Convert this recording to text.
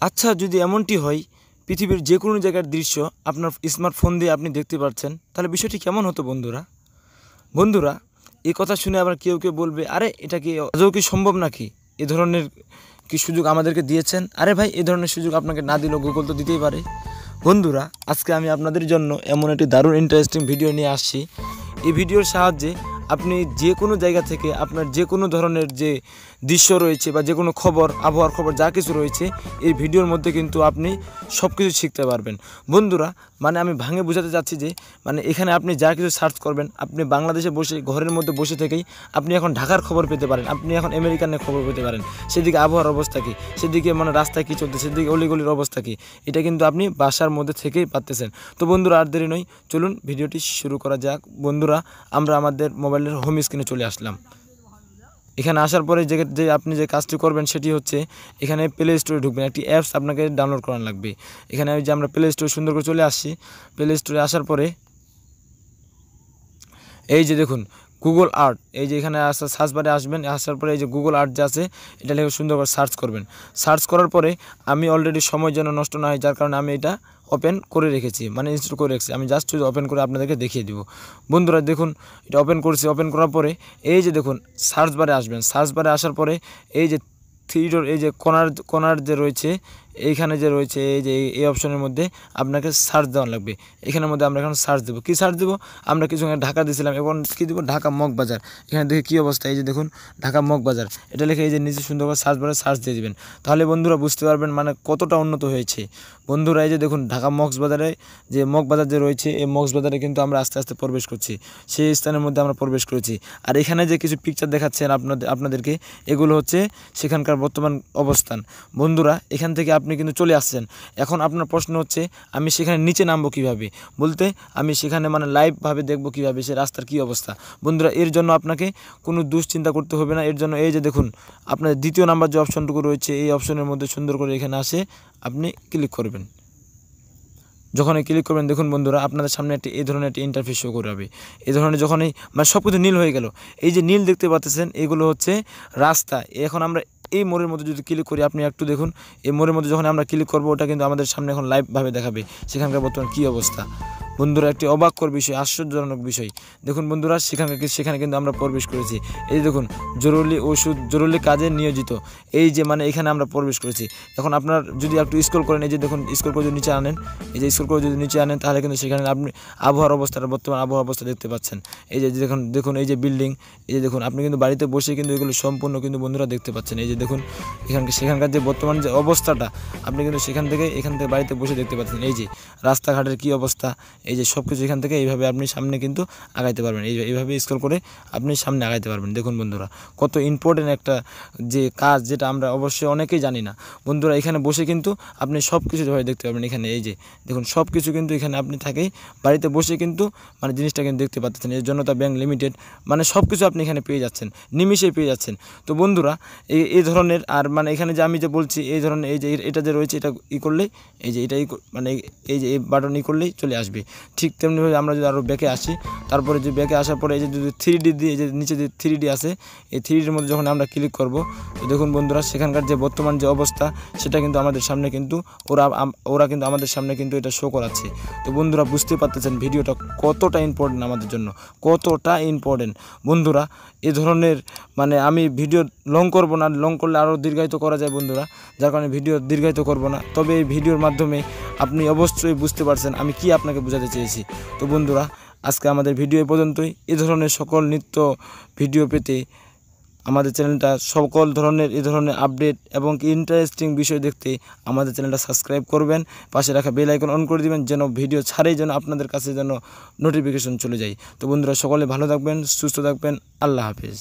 আচ্ছা, যদি এমনটি হয় পৃথিবীর যে কোনো জায়গার দৃশ্য আপনার স্মার্টফোন দিয়ে আপনি দেখতে পাচ্ছেন, তাহলে বিষয়টি কেমন হতো বন্ধুরা? বন্ধুরা, এই কথা শুনে আবার কেউ কেউ বলবে, আরে এটা কি আদৌ কি সম্ভব নাকি? এ ধরনের কি সুযোগ আমাদেরকে দিয়েছেন? আরে ভাই, এ ধরনের সুযোগ আপনাকে না দিলেও গুগল তো দিতেই পারে। বন্ধুরা, আজকে আমি আপনাদের জন্য এমন একটি দারুণ ইন্টারেস্টিং ভিডিও নিয়ে আসছি। এই ভিডিওর সাহায্যে আপনি যে কোনো জায়গা থেকে আপনার যে কোনো ধরনের যে দৃশ্য রয়েছে বা যে কোনো খবর, আবহাওয়ার খবর যা কিছু রয়েছে, এই ভিডিওর মধ্যে কিন্তু আপনি সব কিছু শিখতে পারবেন। বন্ধুরা, আমি ভাঙে বোঝাতে চাচ্ছি যে এখানে আপনি যা কিছু সার্চ করবেন, আপনি বাংলাদেশে বসে ঘরের মধ্যে বসে থেকেই আপনি এখন ঢাকার খবর পেতে পারেন, আপনি এখন আমেরিকানের খবর পেতে পারেন। সেদিকে আবহাওয়ার অবস্থা কী, সেদিকে রাস্তায় কী চলছে, সেদিকে অলিগলির অবস্থা কী, এটা কিন্তু আপনি বাসার মধ্যে থেকেই পাচ্তেছেন। তো বন্ধুরা, আর দেরি নয়, চলুন ভিডিওটি শুরু করা যাক। বন্ধুরা, আমরা আমাদের মোবাইলের হোম স্ক্রিনে চলে আসলাম। এখানে আসার পরে যে আপনি যে কাজটি করবেন সেটি হচ্ছে এখানে প্লে স্টোরে ঢুকবেন। একটি অ্যাপস আপনাকে ডাউনলোড করা লাগবে। এখানে যে আমরা প্লে স্টোরে সুন্দর করে চলে আসছি। প্লে স্টোরে আসার পরে এই যে দেখুন গুগল আর্ট, এই যে এখানে সার্চ বারে আসবেন। আসার পরে এই যে গুগল আর্ট যে আছে, এটা লিখে সুন্দর করে সার্চ করবেন। সার্চ করার পরে আমি অলরেডি সময় যেন নষ্ট না হয়, যার কারণে আমি এটা ওপেন করে রেখেছি, ইনস্টল করে রেখেছি। আমি জাস্ট ওপেন করে আপনাদেরকে দেখিয়ে দিব। বন্ধুরা দেখুন, এটা ওপেন করছি। ওপেন করার পরে এই যে দেখুন সার্চ বারে আসবেন। সার্চ বারে আসার পরে এই যে থ্রি ডট, এই যে কোনার যে রয়েছে, এইখানে যে রয়েছে এই যে এই অপশনের মধ্যে আপনাকে সার্চ দেওয়া লাগবে। এখানের মধ্যে আমরা এখন সার্চ দেবো। কী সার্চ দেবো? আমরা কিছু ঢাকা দিয়েছিলাম, এখন কী দেবো? ঢাকা মগবাজার। এখানে দেখে কী অবস্থা, এই যে দেখুন ঢাকা মগবাজার, এটা লিখে এই যে নিচে সুন্দর করে সার্চ বারে সার্চ দিয়ে দেবেন। তাহলে বন্ধুরা বুঝতে পারবেন কতটা উন্নত হয়েছে। বন্ধুরা, এই যে দেখুন ঢাকা মগবাজারে যে মগবাজার যে রয়েছে, এই মগবাজারে কিন্তু আমরা আস্তে আস্তে প্রবেশ করছি। সেই স্থানের মধ্যে আমরা প্রবেশ করেছি। আর এখানে যে কিছু পিকচার দেখাচ্ছেন আপনাদেরকে, এগুলো হচ্ছে সেখানকার বর্তমান অবস্থান। বন্ধুরা, এখান থেকে আপনি কিন্তু চলে আসছেন। এখন আপনার প্রশ্ন হচ্ছে, আমি সেখানে নিচে নামবো কীভাবে? বলতে আমি সেখানে লাইভভাবে দেখবো কীভাবে সে রাস্তার কী অবস্থা। বন্ধুরা, এর জন্য আপনাকে কোনো দুশ্চিন্তা করতে হবে না। এর জন্য এই যে দেখুন আপনার দ্বিতীয় নাম্বার যে অপশনটুকু রয়েছে, এই অপশনের মধ্যে সুন্দর করে এখানে আসে আপনি ক্লিক করবেন। যখন ক্লিক করবেন, দেখুন বন্ধুরা, আপনাদের সামনে এই ধরনের একটি ইন্টারফেস শো করাবে। এই ধরনের যখনই সব কিছু নীল হয়ে গেল, এই যে নীল দেখতে পাচ্ছেন, এগুলো হচ্ছে রাস্তা। এখন আমরা এই মোড়ের মধ্যে যদি ক্লিক করি, আপনি একটু দেখুন, এই মোড়ের মধ্যে যখন আমরা ক্লিক করবো, ওটা কিন্তু আমাদের সামনে এখন লাইভভাবে দেখাবে সেখানকার বর্তমান কী অবস্থা। বন্ধুরা, একটি অবাককর বিষয়, আশ্চর্যজনক বিষয়। দেখুন বন্ধুরা, সেখানে কিন্তু আমরা প্রবেশ করেছি। এই যে দেখুন জরুরি কাজে নিয়োজিত, এই যে এখানে আমরা প্রবেশ করেছি। এখন আপনার যদি একটু স্ক্রল করেন, এই যে দেখুন স্ক্রল করে যদি নিচে আনেন, এই যে স্ক্রল করে যদি নিচে আনেন, তাহলে কিন্তু সেখানে আপনি বর্তমান আবহাওয়ার অবস্থা দেখতে পাচ্ছেন। এই যে দেখুন এই যে বিল্ডিং, এই যে দেখুন আপনি কিন্তু বাড়িতে বসে কিন্তু এগুলো সম্পূর্ণ কিন্তু বন্ধুরা দেখতে পাচ্ছেন। এই যে দেখুন সেখানকার যে বর্তমান যে অবস্থাটা, আপনি কিন্তু এখান থেকে বাড়িতে বসে দেখতে পাচ্ছেন। এই যে রাস্তাঘাটের কী অবস্থা, এই যে সব কিছু এখান থেকে এইভাবে আপনি সামনে কিন্তু আগাইতে পারবেন। এইভাবে স্ক্রল করে আপনি সামনে আগাইতে পারবেন। দেখুন বন্ধুরা, কত ইম্পর্টেন্ট একটা যে কাজ, যেটা আমরা অবশ্যই অনেকেই জানি না। বন্ধুরা, এখানে বসে কিন্তু আপনি সব কিছু দেখতে পারবেন। এখানে এই যে দেখুন সব কিছু কিন্তু এখানে আপনি থাকেই বাড়িতে বসে কিন্তু জিনিসটা কিন্তু দেখতে পাচ্ছেন। এই জনতা ব্যাংক লিমিটেড, সব কিছু আপনি এখানে পেয়ে যাচ্ছেন, নিমিষেই পেয়ে যাচ্ছেন। তো বন্ধুরা, এই ধরনের আর এখানে যে আমি যে বলছি, এই ধরনের এই যে এটা যে রয়েছে, এটা করলেই এই যে এটাই এই যে এই বাটন করলেই চলে আসবে। ঠিক তেমনিভাবে আমরা যদি আরও ব্যাকে আসি, তারপরে যে ব্যাকে আসার পরে এই যে যদি 3D দিয়ে, এই যে নিচে যে 3D আছে, এই 3Dর মধ্যে যখন আমরা ক্লিক করব, তো দেখুন বন্ধুরা, সেখানকার যে বর্তমান যে অবস্থা, সেটা কিন্তু আমাদের সামনে কিন্তু ওরা কিন্তু আমাদের সামনে কিন্তু এটা শো করাচ্ছে। তো বন্ধুরা, বুঝতে পারতেছেন ভিডিওটা কতটা ইম্পর্টেন্ট আমাদের জন্য, কতটা ইম্পর্টেন্ট। বন্ধুরা, এ ধরনের আমি ভিডিও লং করব না, লং করলে আরও দীর্ঘায়িত করা যায় বন্ধুরা, যার কারণে ভিডিও দীর্ঘায়িত করব না। তবে এই ভিডিওর মাধ্যমে আপনি অবশ্যই বুঝতে পারছেন আমি কি আপনাকে বোঝাতে চেয়েছি। তো বন্ধুরা, আজকে আমাদের ভিডিও পর্যন্তই। এ ধরনের সকল নিত্য ভিডিও পেতে আমাদের চ্যানেলটা, সকল ধরনের এ ধরনের আপডেট এবং ইন্টারেস্টিং বিষয় দেখতে আমাদের চ্যানেলটা সাবস্ক্রাইব করবেন, পাশে রাখা বেল আইকন অন করে দিবেন, যেন ভিডিও ছাড়েই যেন আপনাদের কাছে যেন নোটিফিকেশন চলে যায়। তো বন্ধুরা, সকলে ভালো থাকবেন, সুস্থ থাকবেন। আল্লাহ হাফেজ।